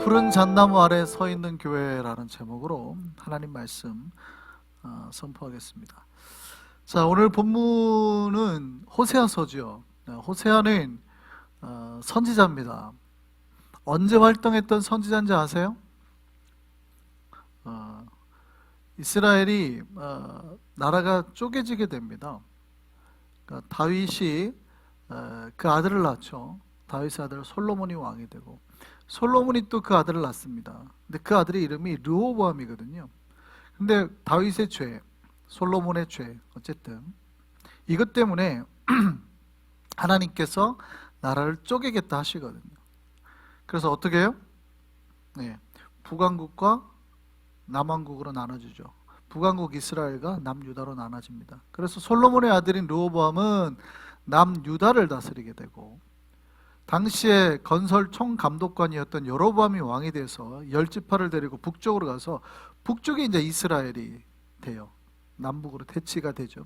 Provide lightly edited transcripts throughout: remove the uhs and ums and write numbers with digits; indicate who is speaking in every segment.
Speaker 1: 푸른 잣나무 아래 서 있는 교회라는 제목으로 하나님 말씀 선포하겠습니다. 자, 오늘 본문은 호세아서죠. 호세아는 선지자입니다. 언제 활동했던 선지자인지 아세요? 이스라엘이 나라가 쪼개지게 됩니다. 그러니까 다윗이 그 아들을 낳죠. 다윗의 아들 솔로몬이 왕이 되고, 솔로몬이 또 그 아들을 낳습니다. 근데 그 아들의 이름이 르호보암이거든요. 근데 다윗의 죄, 솔로몬의 죄, 어쨌든 이것 때문에 하나님께서 나라를 쪼개겠다 하시거든요. 그래서 어떻게 해요? 북왕국과 남왕국으로 나눠지죠. 북왕국 이스라엘과 남유다로 나눠집니다. 그래서 솔로몬의 아들인 르호보암은 남유다를 다스리게 되고, 당시에 건설 총감독관이었던 여로보암이 왕이 돼서 10지파를 데리고 북쪽으로 가서, 북쪽에 이제 이스라엘이 돼요. 남북으로 대치가 되죠.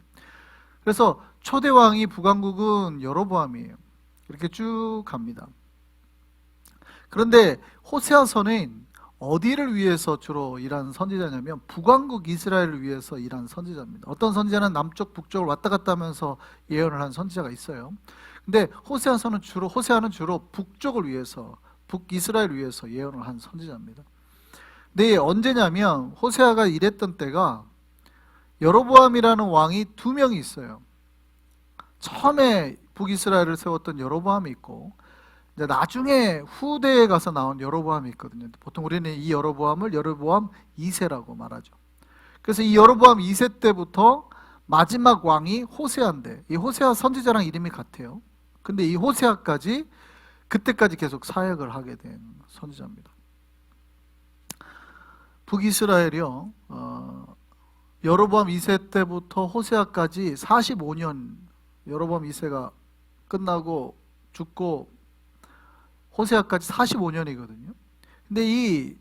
Speaker 1: 그래서 초대 왕이 북왕국은 여로보암이에요. 이렇게 쭉 갑니다. 그런데 호세아서는 어디를 위해서 주로 일하는 선지자냐면 북왕국 이스라엘을 위해서 일하는 선지자입니다. 어떤 선지자는 남쪽 북쪽을 왔다 갔다 하면서 예언을 한 선지자가 있어요. 근데 호세아는 주로 북쪽을 위해서, 북이스라엘을 위해서 예언을 한 선지자입니다. 근데 언제냐면 호세아가 일했던 때가 여로보암이라는 왕이 2명이 있어요. 처음에 북이스라엘을 세웠던 여로보암이 있고, 이제 나중에 후대에 가서 나온 여로보암이 있거든요. 보통 우리는 이 여로보암을 여로보암 2세라고 말하죠. 그래서 이 여로보암 2세 때부터 마지막 왕이 호세아인데, 이 호세아 선지자랑 이름이 같아요. 근데 이 호세아까지 그때까지 계속 사역을 하게 된 선지자입니다. 북이스라엘이요, 여로보암 2세 때부터 호세아까지 45년, 여로보암 2세가 끝나고 죽고 호세아까지 45년이거든요. 근데 이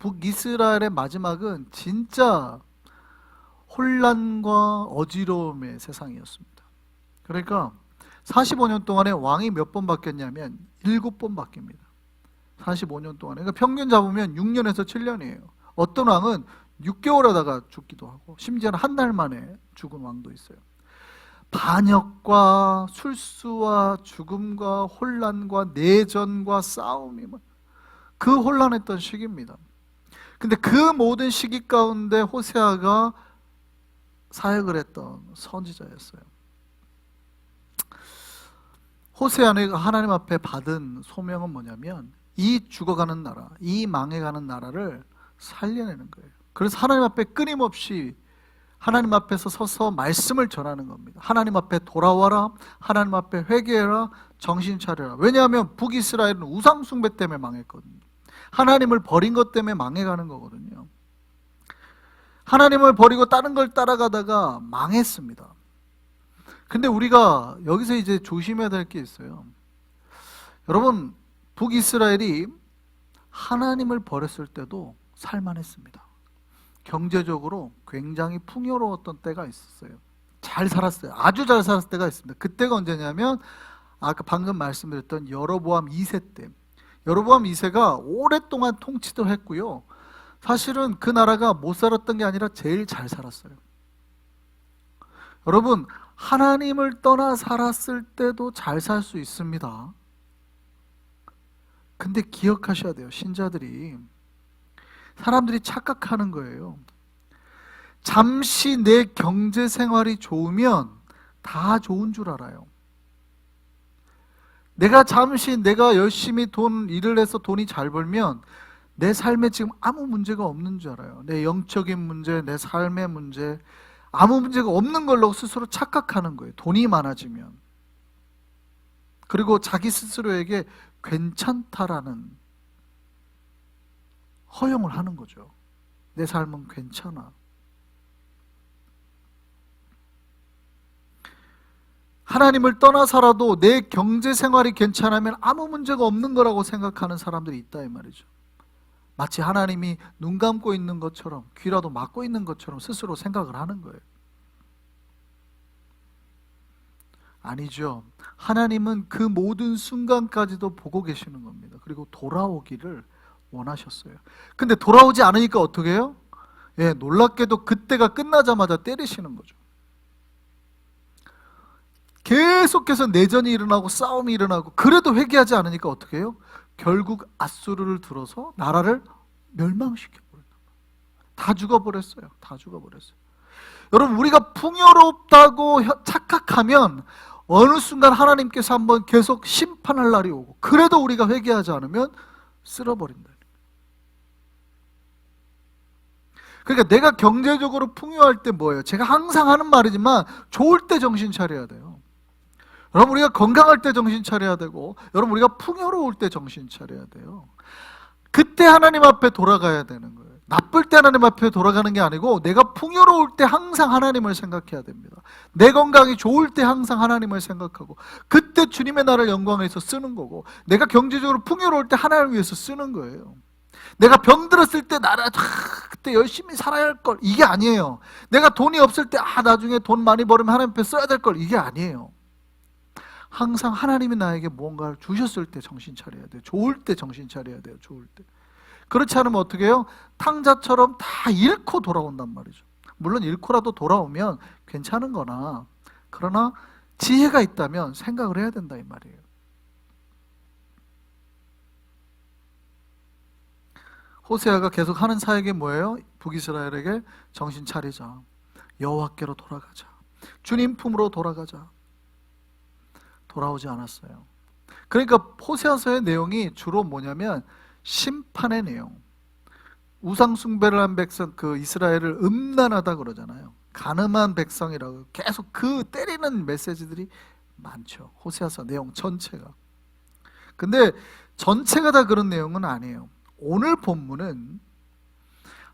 Speaker 1: 북이스라엘의 마지막은 진짜 혼란과 어지러움의 세상이었습니다. 그러니까 45년 동안에 왕이 몇 번 바뀌었냐면 7번 바뀝니다. 45년 동안에. 그러니까 평균 잡으면 6년에서 7년이에요. 어떤 왕은 6개월 하다가 죽기도 하고, 심지어는 한 달 만에 죽은 왕도 있어요. 반역과 술수와 죽음과 혼란과 내전과 싸움이 그 혼란했던 시기입니다. 근데 그 모든 시기 가운데 호세아가 사역을 했던 선지자였어요. 호세아가 하나님 앞에 받은 소명은 뭐냐면 이 죽어가는 나라, 이 망해가는 나라를 살려내는 거예요. 그래서 하나님 앞에 끊임없이 하나님 앞에서 서서 말씀을 전하는 겁니다. 하나님 앞에 돌아와라, 하나님 앞에 회개해라, 정신 차려라. 왜냐하면 북이스라엘은 우상 숭배 때문에 망했거든요. 하나님을 버린 것 때문에 망해가는 거거든요. 하나님을 버리고 다른 걸 따라가다가 망했습니다. 근데 우리가 여기서 이제 조심해야 될 게 있어요. 여러분, 북이스라엘이 하나님을 버렸을 때도 살만했습니다. 경제적으로 굉장히 풍요로웠던 때가 있었어요. 잘 살았어요. 아주 잘 살았을 때가 있습니다. 그때가 언제냐면 아까 방금 말씀드렸던 여로보암 2세 때, 여로보암 2세가 오랫동안 통치도 했고요, 사실은 그 나라가 못 살았던 게 아니라 제일 잘 살았어요. 여러분, 하나님을 떠나 살았을 때도 잘 살 수 있습니다. 근데 기억하셔야 돼요. 신자들이, 사람들이 착각하는 거예요. 잠시 내 경제 생활이 좋으면 다 좋은 줄 알아요. 내가 열심히 일을 해서 돈이 잘 벌면 내 삶에 지금 아무 문제가 없는 줄 알아요. 내 영적인 문제, 내 삶의 문제, 아무 문제가 없는 걸로 스스로 착각하는 거예요. 돈이 많아지면. 그리고 자기 스스로에게 괜찮다라는 허용을 하는 거죠. 내 삶은 괜찮아. 하나님을 떠나 살아도 내 경제 생활이 괜찮으면 아무 문제가 없는 거라고 생각하는 사람들이 있다 이 말이죠. 마치 하나님이 눈 감고 있는 것처럼, 귀라도 막고 있는 것처럼 스스로 생각을 하는 거예요. 아니죠. 하나님은 그 모든 순간까지도 보고 계시는 겁니다. 그리고 돌아오기를 원하셨어요. 근데 돌아오지 않으니까 어떻게 해요? 예, 놀랍게도 그때가 끝나자마자 때리시는 거죠. 계속해서 내전이 일어나고 싸움이 일어나고, 그래도 회개하지 않으니까 어떻게 해요? 결국 아수르를 들어서 나라를 멸망시켜버렸다. 다 죽어버렸어요. 다 죽어버렸어요. 여러분, 우리가 풍요롭다고 착각하면 어느 순간 하나님께서 한번 계속 심판할 날이 오고, 그래도 우리가 회개하지 않으면 쓸어버린다. 그러니까 내가 경제적으로 풍요할 때 뭐예요? 제가 항상 하는 말이지만 좋을 때 정신 차려야 돼요. 여러분, 우리가 건강할 때 정신 차려야 되고, 여러분, 우리가 풍요로울 때 정신 차려야 돼요. 그때 하나님 앞에 돌아가야 되는 거예요. 나쁠 때 하나님 앞에 돌아가는 게 아니고, 내가 풍요로울 때 항상 하나님을 생각해야 됩니다. 내 건강이 좋을 때 항상 하나님을 생각하고, 그때 주님의 나라를 영광에서 쓰는 거고, 내가 경제적으로 풍요로울 때 하나님을 위해서 쓰는 거예요. 내가 병들었을 때 나라 그때 열심히 살아야 할 걸, 이게 아니에요. 내가 돈이 없을 때 나중에 돈 많이 벌으면 하나님 앞에 써야 될 걸, 이게 아니에요. 항상 하나님이 나에게 무언가를 주셨을 때 정신 차려야 돼요. 좋을 때 정신 차려야 돼요. 좋을 때. 그렇지 않으면 어떻게 해요? 탕자처럼 다 잃고 돌아온단 말이죠. 물론 잃고라도 돌아오면 괜찮은 거나, 그러나 지혜가 있다면 생각을 해야 된다 이 말이에요. 호세아가 계속 하는 사역이 뭐예요? 북이스라엘에게 정신 차리자, 여호와께로 돌아가자, 주님 품으로 돌아가자. 돌아오지 않았어요. 그러니까 호세아서의 내용이 주로 뭐냐면 심판의 내용. 우상 숭배를 한 백성, 그 이스라엘을 음란하다 그러잖아요. 간음한 백성이라고 계속 그 때리는 메시지들이 많죠. 호세아서 내용 전체가. 근데 전체가 다 그런 내용은 아니에요. 오늘 본문은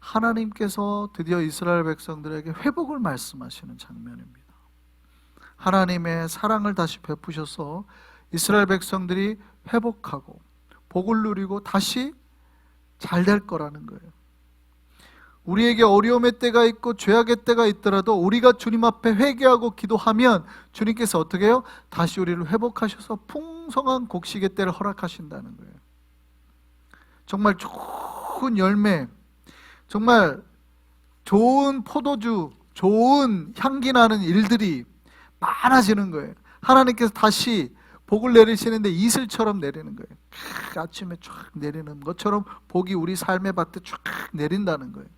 Speaker 1: 하나님께서 드디어 이스라엘 백성들에게 회복을 말씀하시는 장면입니다. 하나님의 사랑을 다시 베푸셔서 이스라엘 백성들이 회복하고 복을 누리고 다시 잘 될 거라는 거예요. 우리에게 어려움의 때가 있고 죄악의 때가 있더라도 우리가 주님 앞에 회개하고 기도하면 주님께서 어떻게 해요? 다시 우리를 회복하셔서 풍성한 곡식의 때를 허락하신다는 거예요. 정말 좋은 열매, 정말 좋은 포도주, 좋은 향기 나는 일들이 많아지는 거예요. 하나님께서 다시 복을 내리시는데 이슬처럼 내리는 거예요. 아침에 쫙 내리는 것처럼 복이 우리 삶의 밭에 쫙 내린다는 거예요.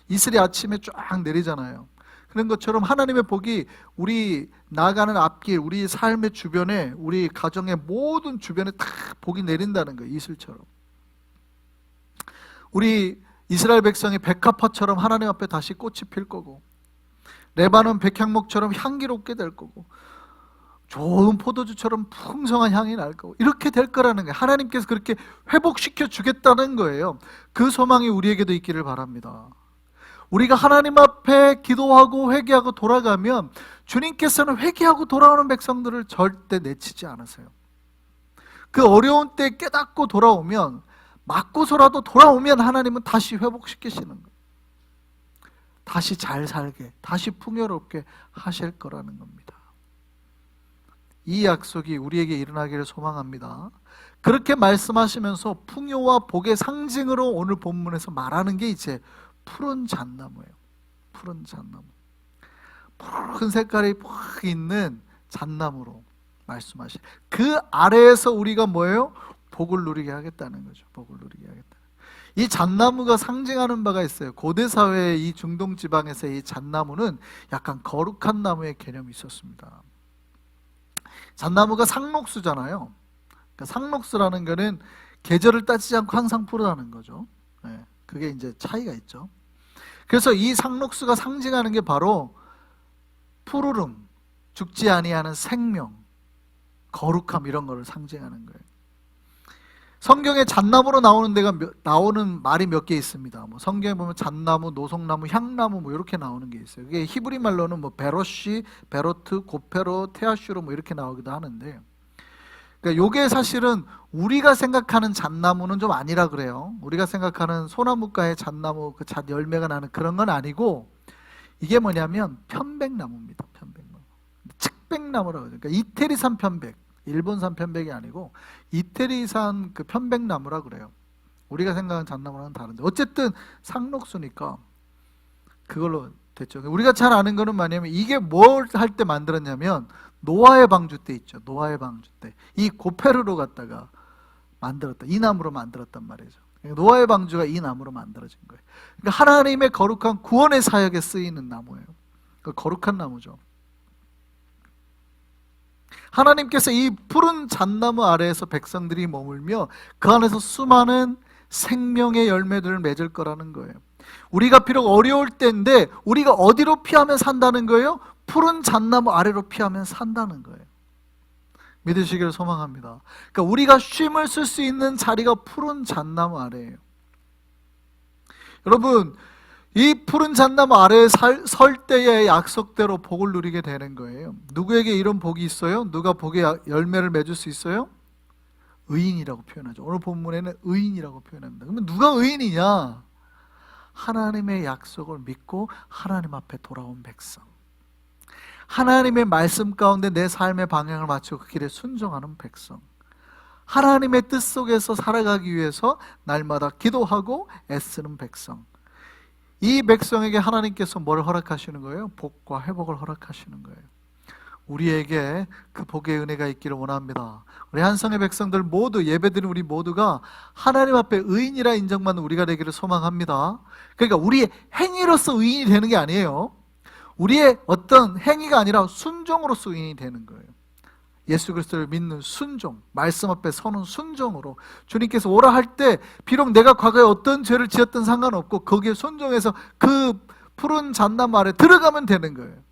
Speaker 1: 이슬이 아침에 쫙 내리잖아요. 그런 것처럼 하나님의 복이 우리 나가는 앞길, 우리 삶의 주변에, 우리 가정의 모든 주변에 다 복이 내린다는 거예요. 이슬처럼. 우리 이스라엘 백성이 백합화처럼 하나님 앞에 다시 꽃이 필 거고, 레바논 백향목처럼 향기롭게 될 거고, 좋은 포도주처럼 풍성한 향이 날 거고, 이렇게 될 거라는 거예요. 하나님께서 그렇게 회복시켜 주겠다는 거예요. 그 소망이 우리에게도 있기를 바랍니다. 우리가 하나님 앞에 기도하고 회개하고 돌아가면 주님께서는 회개하고 돌아오는 백성들을 절대 내치지 않으세요. 그 어려운 때 깨닫고 돌아오면, 맞고서라도 돌아오면 하나님은 다시 회복시키시는 거예요. 다시 잘 살게, 다시 풍요롭게 하실 거라는 겁니다. 이 약속이 우리에게 일어나기를 소망합니다. 그렇게 말씀하시면서 풍요와 복의 상징으로 오늘 본문에서 말하는 게 이제 푸른 잣나무예요. 푸른 잣나무. 푸른 색깔이 푹 있는 잣나무로 말씀하시. 그 아래에서 우리가 뭐예요? 복을 누리게 하겠다는 거죠. 복을 누리게 하겠다. 이 잣나무가 상징하는 바가 있어요. 고대 사회의 이 중동 지방에서의 이 잣나무는 약간 거룩한 나무의 개념이 있었습니다. 잣나무가 상록수잖아요. 그러니까 상록수라는 거는 계절을 따지지 않고 항상 푸르다는 거죠. 네, 그게 이제 차이가 있죠. 그래서 이 상록수가 상징하는 게 바로 푸르름, 죽지 아니하는 생명, 거룩함, 이런 거를 상징하는 거예요. 성경에 잣나무로 나오는 말이 몇 개 있습니다. 뭐 성경에 보면 잣나무, 노송나무, 향나무 뭐 이렇게 나오는 게 있어요. 이게 히브리 말로는 뭐 베로시, 베로트, 고페로, 테아슈로 뭐 이렇게 나오기도 하는데, 그러니까 요게 사실은 우리가 생각하는 잣나무는 좀 아니라 그래요. 우리가 생각하는 소나무가의 잣나무, 그 잣 열매가 나는 그런 건 아니고, 이게 뭐냐면 편백나무입니다. 편백나무. 측백나무라고 하죠. 그러니까 이태리산 편백, 일본산 편백이 아니고 이태리산 그 편백나무라 그래요. 우리가 생각하는 잣나무랑은 다른데 어쨌든 상록수니까 그걸로 됐죠. 우리가 잘 아는 거는 뭐냐면 이게 뭘 할 때 만들었냐면 노아의 방주 때 있죠. 노아의 방주 때 이 고페르로 갖다가 만들었다. 이 나무로 만들었단 말이죠. 노아의 방주가 이 나무로 만들어진 거예요. 그러니까 하나님의 거룩한 구원의 사역에 쓰이는 나무예요. 그 거룩한 나무죠. 하나님께서 이 푸른 잣나무 아래에서 백성들이 머물며 그 안에서 수많은 생명의 열매들을 맺을 거라는 거예요. 우리가 비록 어려울 때인데 우리가 어디로 피하면 산다는 거예요? 푸른 잣나무 아래로 피하면 산다는 거예요. 믿으시기를 소망합니다. 그러니까 우리가 쉼을 쓸 수 있는 자리가 푸른 잣나무 아래예요. 여러분, 이 푸른 잣나무 아래에 설 때의 약속대로 복을 누리게 되는 거예요. 누구에게 이런 복이 있어요? 누가 복의 열매를 맺을 수 있어요? 의인이라고 표현하죠. 오늘 본문에는 의인이라고 표현합니다. 그러면 누가 의인이냐? 하나님의 약속을 믿고 하나님 앞에 돌아온 백성, 하나님의 말씀 가운데 내 삶의 방향을 맞추고 그 길에 순종하는 백성, 하나님의 뜻 속에서 살아가기 위해서 날마다 기도하고 애쓰는 백성, 이 백성에게 하나님께서 뭘 허락하시는 거예요? 복과 회복을 허락하시는 거예요. 우리에게 그 복의 은혜가 있기를 원합니다. 우리 한성의 백성들 모두, 예배드린 우리 모두가 하나님 앞에 의인이라 인정받는 우리가 되기를 소망합니다. 그러니까 우리의 행위로서 의인이 되는 게 아니에요. 우리의 어떤 행위가 아니라 순종으로서 의인이 되는 거예요. 예수 그리스도를 믿는 순종, 말씀 앞에 서는 순종으로 주님께서 오라 할 때 비록 내가 과거에 어떤 죄를 지었든 상관없고 거기에 순종해서 그 푸른 잣나무 아래 들어가면 되는 거예요.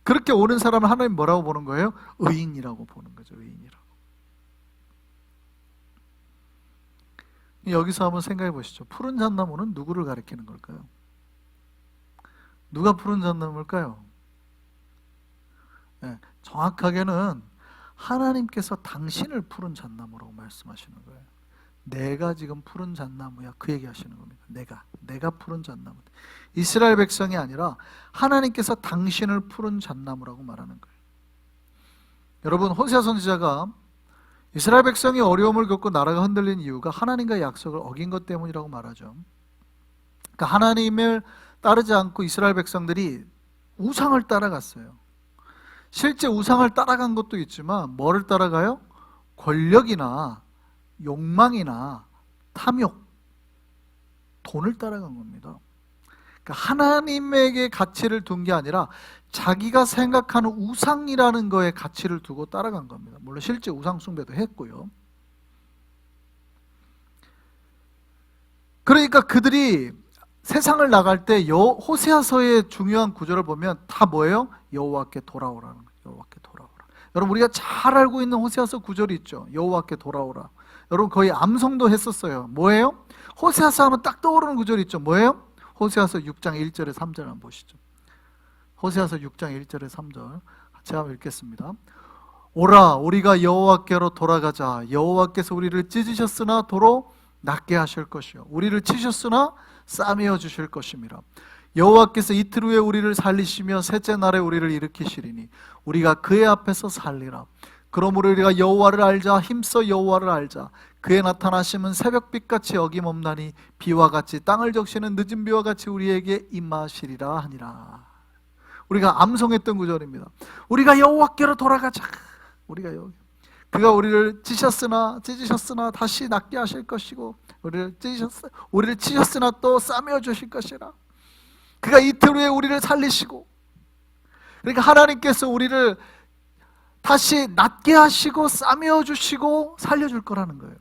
Speaker 1: 그렇게 오는 사람을 하나님 뭐라고 보는 거예요? 의인이라고 보는 거죠. 의인이라고. 여기서 한번 생각해 보시죠. 푸른 잣나무는 누구를 가리키는 걸까요? 누가 푸른 잣나무일까요? 네, 정확하게는 하나님께서 당신을 푸른 잣나무라고 말씀하시는 거예요. 내가 지금 푸른 잣나무야, 그 얘기하시는 겁니다. 내가 푸른 잣나무. 이스라엘 백성이 아니라 하나님께서 당신을 푸른 잣나무라고 말하는 거예요. 여러분, 호세아 선지자가 이스라엘 백성이 어려움을 겪고 나라가 흔들린 이유가 하나님과의 약속을 어긴 것 때문이라고 말하죠. 그러니까 하나님을 따르지 않고 이스라엘 백성들이 우상을 따라갔어요. 실제 우상을 따라간 것도 있지만 뭐를 따라가요? 권력이나 욕망이나 탐욕, 돈을 따라간 겁니다. 그러니까 하나님에게 가치를 둔 게 아니라 자기가 생각하는 우상이라는 거에 가치를 두고 따라간 겁니다. 물론 실제 우상 숭배도 했고요. 그러니까 그들이 세상을 나갈 때 호세아서의 중요한 구절을 보면 다 뭐예요? 여호와께 돌아오라는 거예요. 여호와께 돌아오라. 여러분, 우리가 잘 알고 있는 호세아서 구절이 있죠. 여호와께 돌아오라. 여러분, 거의 암송도 했었어요. 뭐예요? 호세아서 하면 딱 떠오르는 구절이 있죠. 뭐예요? 호세아서 6장 1절에 3절 한번 보시죠. 호세아서 6장 1절에 3절 제가 한번 읽겠습니다. 오라, 우리가 여호와께로 돌아가자. 여호와께서 우리를 찢으셨으나 도로 낫게 하실 것이요, 우리를 치셨으나 싸매어 주실 것임이라. 여호와께서 이틀 후에 우리를 살리시며 셋째 날에 우리를 일으키시리니 우리가 그의 앞에서 살리라. 그러므로 우리가 여호와를 알자. 힘써 여호와를 알자. 그의 나타나심은 새벽빛같이 어김없나니 비와 같이 땅을 적시는 늦은 비와 같이 우리에게 임하시리라 하니라. 우리가 암송했던 구절입니다. 우리가 여호와께로 돌아가자. 우리가 여기, 그가 우리를 찢으셨으나 다시 낫게 하실 것이고 우리를 치셨으나 또 싸매어 주실 것이라. 그가 이틀 후에 우리를 살리시고, 그러니까 하나님께서 우리를 다시 낫게 하시고 싸매어 주시고 살려줄 거라는 거예요.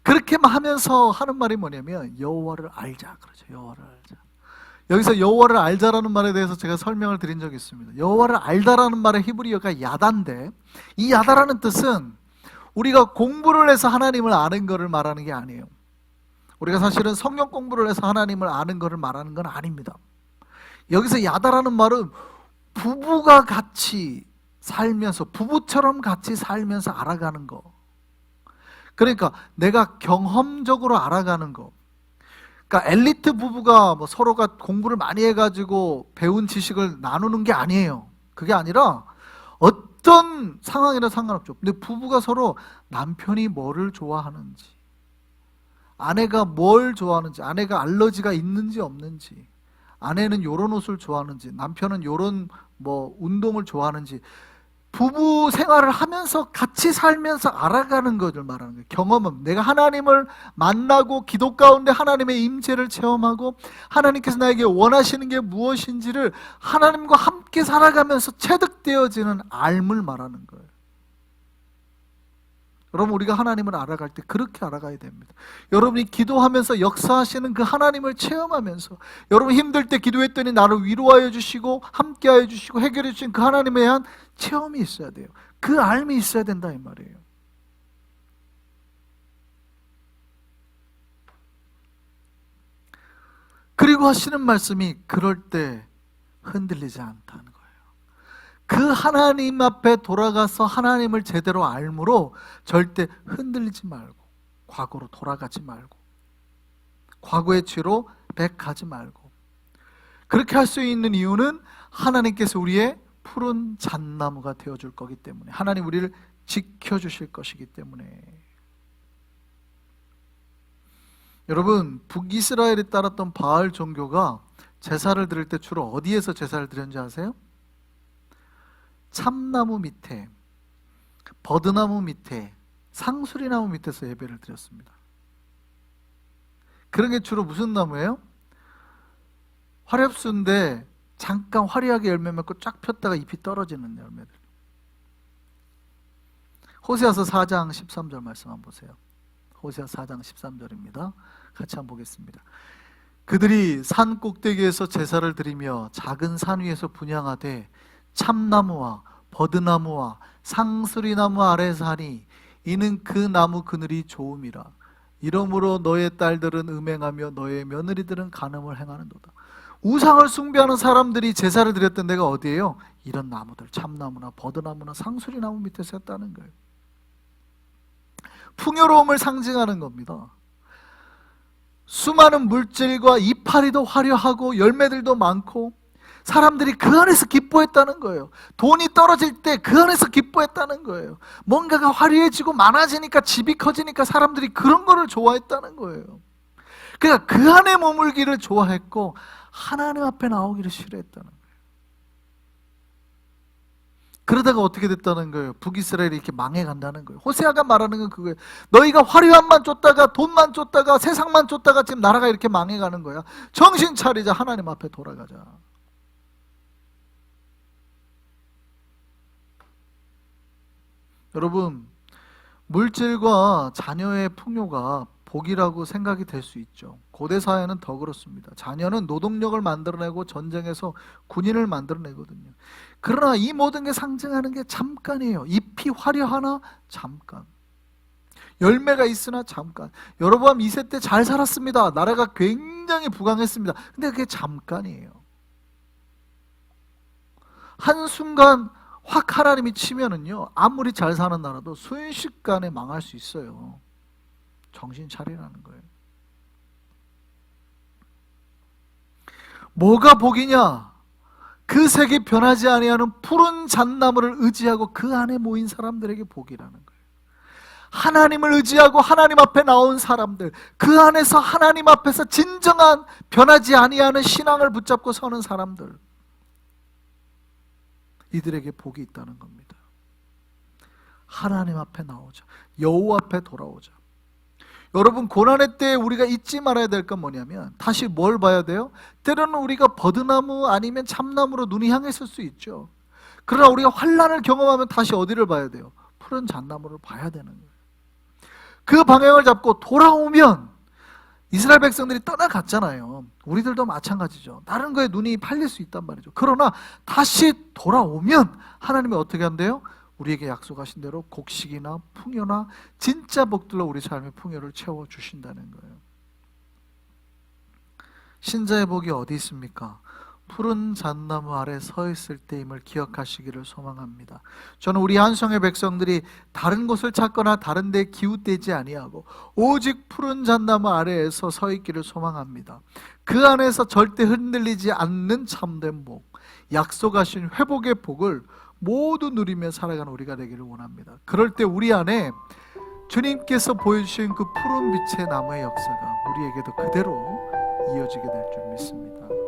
Speaker 1: 그렇게 하면서 하는 말이 뭐냐면 여호와를 알자 그러죠. 여호와를 알자. 여기서 여호와를 알자라는 말에 대해서 제가 설명을 드린 적이 있습니다. 여호와를 알다라는 말의 히브리어가 야다인데, 이 야다라는 뜻은 우리가 공부를 해서 하나님을 아는 것을 말하는 게 아니에요. 우리가 사실은 성경 공부를 해서 하나님을 아는 것을 말하는 건 아닙니다. 여기서 야다라는 말은 부부가 같이 살면서, 부부처럼 같이 살면서 알아가는 거. 그러니까 내가 경험적으로 알아가는 거. 그러니까 엘리트 부부가 뭐 서로가 공부를 많이 해가지고 배운 지식을 나누는 게 아니에요. 그게 아니라 어떤 상황이나 상관없죠. 근데 부부가 서로 남편이 뭐를 좋아하는지, 아내가 뭘 좋아하는지, 아내가 알러지가 있는지 없는지, 아내는 요런 옷을 좋아하는지, 남편은 요런 뭐 운동을 좋아하는지, 부부 생활을 하면서 같이 살면서 알아가는 것을 말하는 거예요. 경험은 내가 하나님을 만나고 기도 가운데 하나님의 임재를 체험하고 하나님께서 나에게 원하시는 게 무엇인지를 하나님과 함께 살아가면서 체득되어지는 알을 말하는 거예요. 여러분, 우리가 하나님을 알아갈 때 그렇게 알아가야 됩니다. 여러분이 기도하면서 역사하시는 그 하나님을 체험하면서, 여러분 힘들 때 기도했더니 나를 위로하여 주시고 함께하여 주시고 해결해 주신 그 하나님에 대한 체험이 있어야 돼요. 그 알미 있어야 된다 이 말이에요. 그리고 하시는 말씀이 그럴 때 흔들리지 않다는 거예요. 그 하나님 앞에 돌아가서 하나님을 제대로 알므로 절대 흔들리지 말고, 과거로 돌아가지 말고, 과거의 죄로 백하지 말고. 그렇게 할 수 있는 이유는 하나님께서 우리의 푸른 잣나무가 되어줄 거기 때문에, 하나님 우리를 지켜주실 것이기 때문에. 여러분, 북이스라엘에 따랐던 바알 종교가 제사를 드릴 때 주로 어디에서 제사를 드렸는지 아세요? 참나무 밑에, 버드나무 밑에, 상수리나무 밑에서 예배를 드렸습니다. 그런 게 주로 무슨 나무예요? 화렵수인데 잠깐 화려하게 열매 맺고 쫙 폈다가 잎이 떨어지는 열매들. 호세아서 4장 13절 말씀 한번 보세요. 호세아 4장 13절입니다. 같이 한번 보겠습니다. 그들이 산 꼭대기에서 제사를 드리며 작은 산 위에서 분향하되 참나무와 버드나무와 상수리나무 아래에서 하니 이는 그 나무 그늘이 좋음이라. 이러므로 너의 딸들은 음행하며 너의 며느리들은 간음을 행하는도다. 우상을 숭배하는 사람들이 제사를 드렸던 데가 어디예요? 이런 나무들, 참나무나 버드나무나 상수리나무 밑에서 했다는 거예요. 풍요로움을 상징하는 겁니다. 수많은 물질과 이파리도 화려하고 열매들도 많고 사람들이 그 안에서 기뻐했다는 거예요. 돈이 떨어질 때 그 안에서 기뻐했다는 거예요. 뭔가가 화려해지고 많아지니까, 집이 커지니까 사람들이 그런 거를 좋아했다는 거예요. 그러니까 그 안에 머물기를 좋아했고 하나님 앞에 나오기를 싫어했다는 거예요. 그러다가 어떻게 됐다는 거예요? 북이스라엘이 이렇게 망해간다는 거예요. 호세아가 말하는 건 그거예요. 너희가 화려함만 쫓다가 돈만 쫓다가 세상만 쫓다가 지금 나라가 이렇게 망해가는 거야. 정신 차리자. 하나님 앞에 돌아가자. 여러분, 물질과 자녀의 풍요가 복이라고 생각이 될 수 있죠. 고대 사회는 더 그렇습니다. 자녀는 노동력을 만들어내고 전쟁에서 군인을 만들어내거든요. 그러나 이 모든 게 상징하는 게 잠깐이에요. 잎이 화려하나 잠깐, 열매가 있으나 잠깐. 여로보암 2세 때 잘 살았습니다. 나라가 굉장히 부강했습니다. 근데 그게 잠깐이에요. 한순간 확 하나님이 치면은요, 아무리 잘 사는 나라도 순식간에 망할 수 있어요. 정신 차리라는 거예요. 뭐가 복이냐? 그 색이 변하지 아니하는 푸른 잣나무를 의지하고 그 안에 모인 사람들에게 복이라는 거예요. 하나님을 의지하고 하나님 앞에 나온 사람들, 그 안에서 하나님 앞에서 진정한 변하지 아니하는 신앙을 붙잡고 서는 사람들, 이들에게 복이 있다는 겁니다. 하나님 앞에 나오자. 여호와 앞에 돌아오자. 여러분, 고난의 때에 우리가 잊지 말아야 될 건 뭐냐면, 다시 뭘 봐야 돼요? 때로는 우리가 버드나무 아니면 참나무로 눈이 향했을 수 있죠. 그러나 우리가 환난을 경험하면 다시 어디를 봐야 돼요? 푸른 잣나무를 봐야 되는 거예요. 그 방향을 잡고 돌아오면, 이스라엘 백성들이 떠나갔잖아요. 우리들도 마찬가지죠. 다른 거에 눈이 팔릴 수 있단 말이죠. 그러나 다시 돌아오면 하나님이 어떻게 한대요? 우리에게 약속하신 대로 곡식이나 풍요나 진짜 복들로 우리 삶의 풍요를 채워주신다는 거예요. 신자의 복이 어디 있습니까? 푸른 잣나무 아래 서 있을 때임을 기억하시기를 소망합니다. 저는 우리 한성의 백성들이 다른 곳을 찾거나 다른 데 기웃대지 아니하고 오직 푸른 잣나무 아래에서 서 있기를 소망합니다. 그 안에서 절대 흔들리지 않는 참된 복, 약속하신 회복의 복을 모두 누리며 살아가는 우리가 되기를 원합니다. 그럴 때 우리 안에 주님께서 보여주신 그 푸른 빛의 나무의 역사가 우리에게도 그대로 이어지게 될 줄 믿습니다.